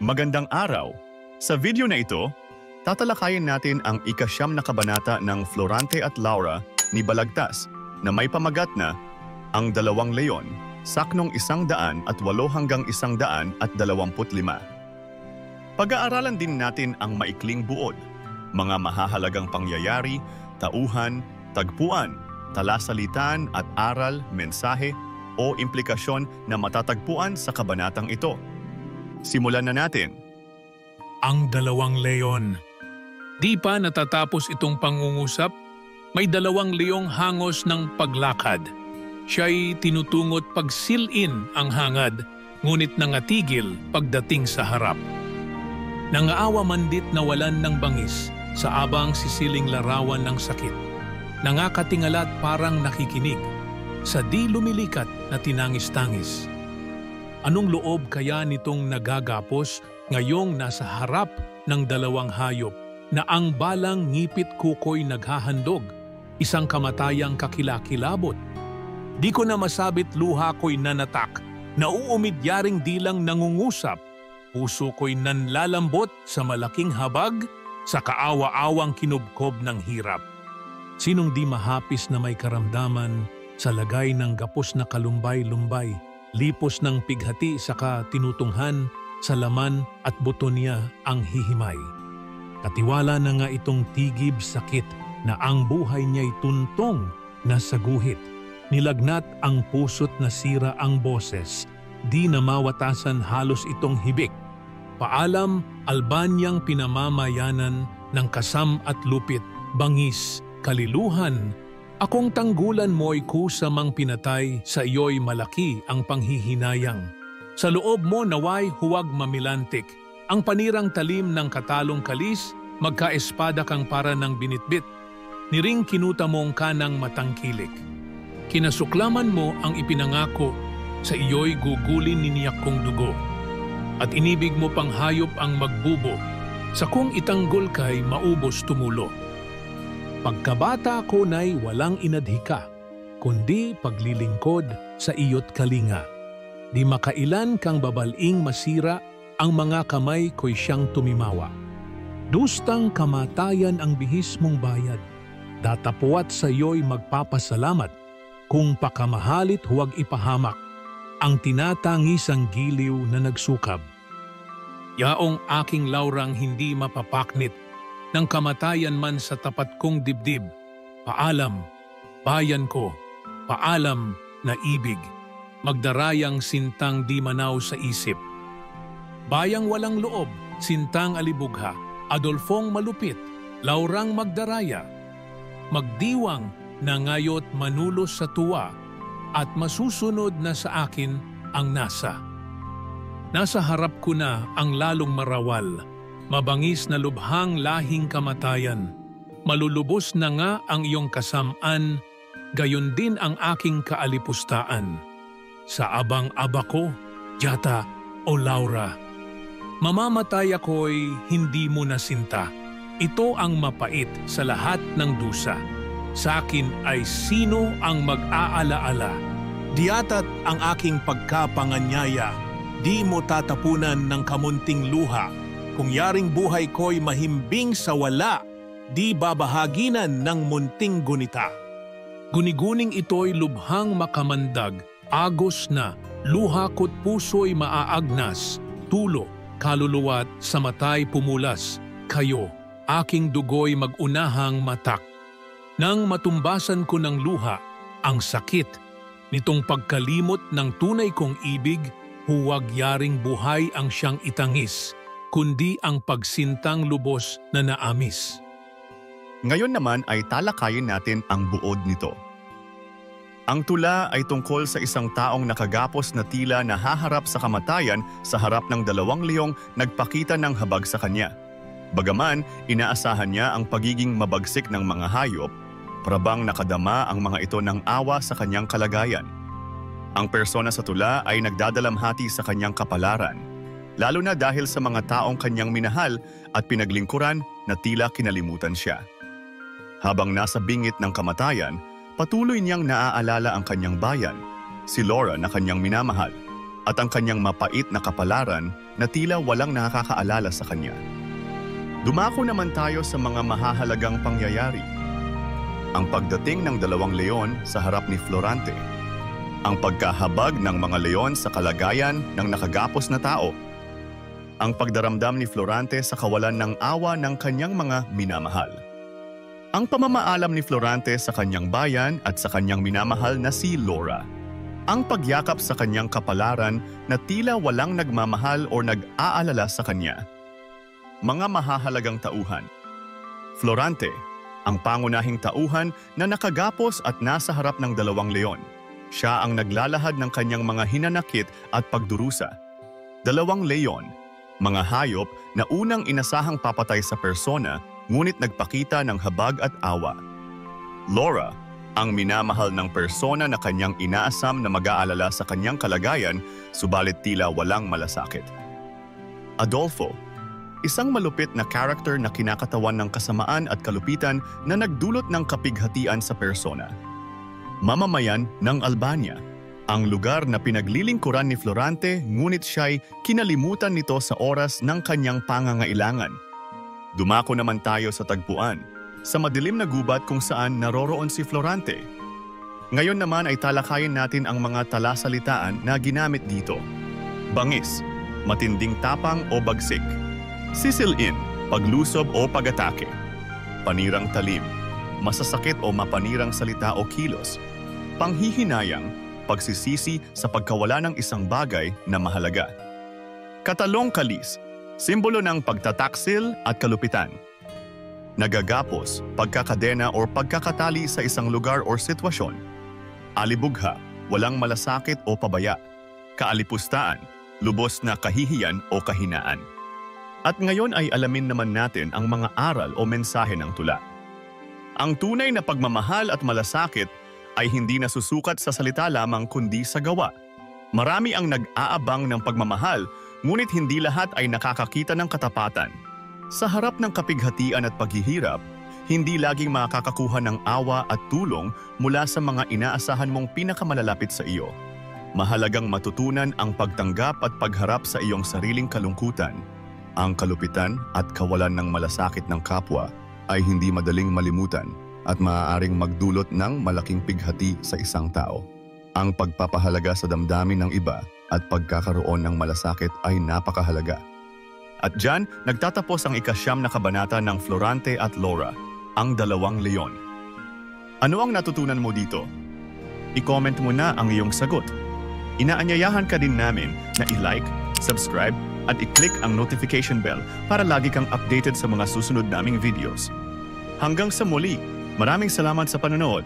Magandang araw! Sa video na ito, tatalakayin natin ang ika-9 na kabanata ng Florante at Laura ni Balagtas na may pamagat na Ang Dalawang Leon, saknong 108 hanggang 125. Pag-aaralan din natin ang maikling buod, mga mahahalagang pangyayari, tauhan, tagpuan, talasalitan at aral, mensahe o implikasyon na matatagpuan sa kabanatang ito. Simulan na natin. Ang Dalawang Leon. Di pa natatapos itong pangungusap, may 2 leong hangos ng paglakad. Siya'y tinutungo't pagsilin ang hangad, ngunit nangatigil pagdating sa harap. Nangaawa mandit na walan ng bangis sa abang sisiling larawan ng sakit. Nangakatingala't parang nakikinig sa di lumilikat na tinangis-tangis. Anong loob kaya nitong nagagapos ngayong nasa harap ng 2 hayop na ang balang ngipit kuko'y naghahandog, isang kamatayang kakilakilabot? Di ko na masabit luha ko'y nanatak, nauumidyaring dilang nangungusap, puso ko'y nanlalambot sa malaking habag, sa kaawa-awang kinubkob ng hirap. Sinong di mahapis na may karamdaman sa lagay ng gapos na kalumbay-lumbay, lipos ng pighati saka tinutunghan sa laman at buto niya ang hihimay. Katiwala na nga itong tigib sakit na ang buhay niya'y tuntong na sa guhit. Nilagnat ang puso't nasira ang boses, di na mawatasan halos itong hibik. Paalam, Albanyang pinamamayanan ng kasam at lupit, bangis, kaliluhan. Akong tanggulan mo'y kusamang pinatay, sa iyo'y malaki ang panghihinayang. Sa loob mo naway huwag mamilantik, ang panirang talim ng katalong kalis, magkaespada kang para ng binitbit, niring kinuta mong kanang matangkilik. Kinasuklaman mo ang ipinangako, sa iyo'y gugulin niniyak kong dugo. At inibig mo pang hayop ang magbubo, sa kung itanggol kay maubos tumulo. Pagkabata ko na'y walang inadhika, kundi paglilingkod sa iyo't kalinga. Di makailan kang babaling masira, ang mga kamay ko'y siyang tumimawa. Dustang kamatayan ang bihis mong bayad, datapuat sa iyo'y magpapasalamat, kung pakamahalit huwag ipahamak, ang tinatangisang giliw na nagsukab. Yaong aking Laurang hindi mapapaknit, ng kamatayan man sa tapat kong dibdib, paalam, bayan ko, paalam na ibig, magdarayang sintang di manaw sa isip. Bayang walang loob, sintang alibugha, Adolfong malupit, Laurang magdaraya, magdiwang na ngayot manulos sa tuwa, at masusunod na sa akin ang nasa. Nasa harap ko na ang lalong marawal, mabangis na lubhang lahing kamatayan. Malulubos na nga ang iyong kasamaan, gayon din ang aking kaalipustaan. Sa abang-aba ko, Jata o Laura, mamamatay ako'y hindi mo nasinta. Ito ang mapait sa lahat ng dusa. Sa akin ay sino ang mag-aalaala. Diyatat ang aking pagkapanganyaya, di mo tatapunan ng kamunting luha. Kung yaring buhay ko'y mahimbing sa wala, di babahaginan ng munting gunita. Guniguning ito'y lubhang makamandag, agos na, luha ko't puso'y maaagnas, tulo, kaluluwa't sa matay pumulas, kayo, aking dugo'y magunahang matak. Nang matumbasan ko ng luha, ang sakit, nitong pagkalimot ng tunay kong ibig, huwag yaring buhay ang siyang itangis, kundi ang pagsintang lubos na naamis. Ngayon naman ay talakayin natin ang buod nito. Ang tula ay tungkol sa isang taong nakagapos na tila nahaharap sa kamatayan sa harap ng 2 leong nagpakita ng habag sa kanya. Bagaman, inaasahan niya ang pagiging mabagsik ng mga hayop, prabang nakadama ang mga ito ng awa sa kanyang kalagayan. Ang persona sa tula ay nagdadalamhati sa kanyang kapalaran, lalo na dahil sa mga taong kanyang minahal at pinaglingkuran na tila kinalimutan siya. Habang nasa bingit ng kamatayan, patuloy niyang naaalala ang kanyang bayan, si Laura na kanyang minamahal, at ang kanyang mapait na kapalaran na tila walang nakakaalala sa kanya. Dumako naman tayo sa mga mahahalagang pangyayari. Ang pagdating ng 2 leon sa harap ni Florante. Ang pagkahabag ng mga leon sa kalagayan ng nakagapos na tao. Ang pagdaramdam ni Florante sa kawalan ng awa ng kanyang mga minamahal. Ang pamamaalam ni Florante sa kanyang bayan at sa kanyang minamahal na si Laura. Ang pagyakap sa kanyang kapalaran na tila walang nagmamahal o nag-aalala sa kanya. Mga mahahalagang tauhan. Florante, ang pangunahing tauhan na nakagapos at nasa harap ng 2 leon. Siya ang naglalahad ng kanyang mga hinanakit at pagdurusa. 2 leon, mga hayop na unang inasahang papatay sa persona ngunit nagpakita ng habag at awa. Laura, ang minamahal ng persona na kanyang inaasam na mag-aalala sa kanyang kalagayan subalit tila walang malasakit. Adolfo, isang malupit na karakter na kinakatawan ng kasamaan at kalupitan na nagdulot ng kapighatian sa persona. Mamamayan ng Albania, ang lugar na pinaglilingkuran ni Florante ngunit siya'y kinalimutan nito sa oras ng kanyang pangangailangan. Dumako naman tayo sa tagpuan, sa madilim na gubat kung saan naroroon si Florante. Ngayon naman ay talakayin natin ang mga talasalitaan na ginamit dito. Bangis, matinding tapang o bagsik. Sisilin, paglusob o pag-atake. Panirang talim, masasakit o mapanirang salita o kilos. Panghihinayang, pagsisisi sa pagkawala ng isang bagay na mahalaga. Katalong kalis, simbolo ng pagtataksil at kalupitan. Nagagapos, pagkakadena o pagkakatali sa isang lugar o sitwasyon. Alibugha, walang malasakit o pabaya. Kaalipustaan, lubos na kahihiyan o kahinaan. At ngayon ay alamin naman natin ang mga aral o mensahe ng tula. Ang tunay na pagmamahal at malasakit ay hindi nasusukat sa salita lamang kundi sa gawa. Marami ang nag-aabang ng pagmamahal, ngunit hindi lahat ay nakakakita ng katapatan. Sa harap ng kapighatian at paghihirap, hindi laging makakakuha ng awa at tulong mula sa mga inaasahan mong pinakamalalapit sa iyo. Mahalagang matutunan ang pagtanggap at pagharap sa iyong sariling kalungkutan. Ang kalupitan at kawalan ng malasakit ng kapwa ay hindi madaling malimutan at maaaring magdulot ng malaking pighati sa isang tao. Ang pagpapahalaga sa damdamin ng iba at pagkakaroon ng malasakit ay napakahalaga. At dyan, nagtatapos ang 9 na kabanata ng Florante at Laura, ang 2 leon. Ano ang natutunan mo dito? I-comment mo na ang iyong sagot. Inaanyayahan ka din namin na i-like, subscribe, at i-click ang notification bell para lagi kang updated sa mga susunod naming videos. Hanggang sa muli, maraming salamat sa panonood.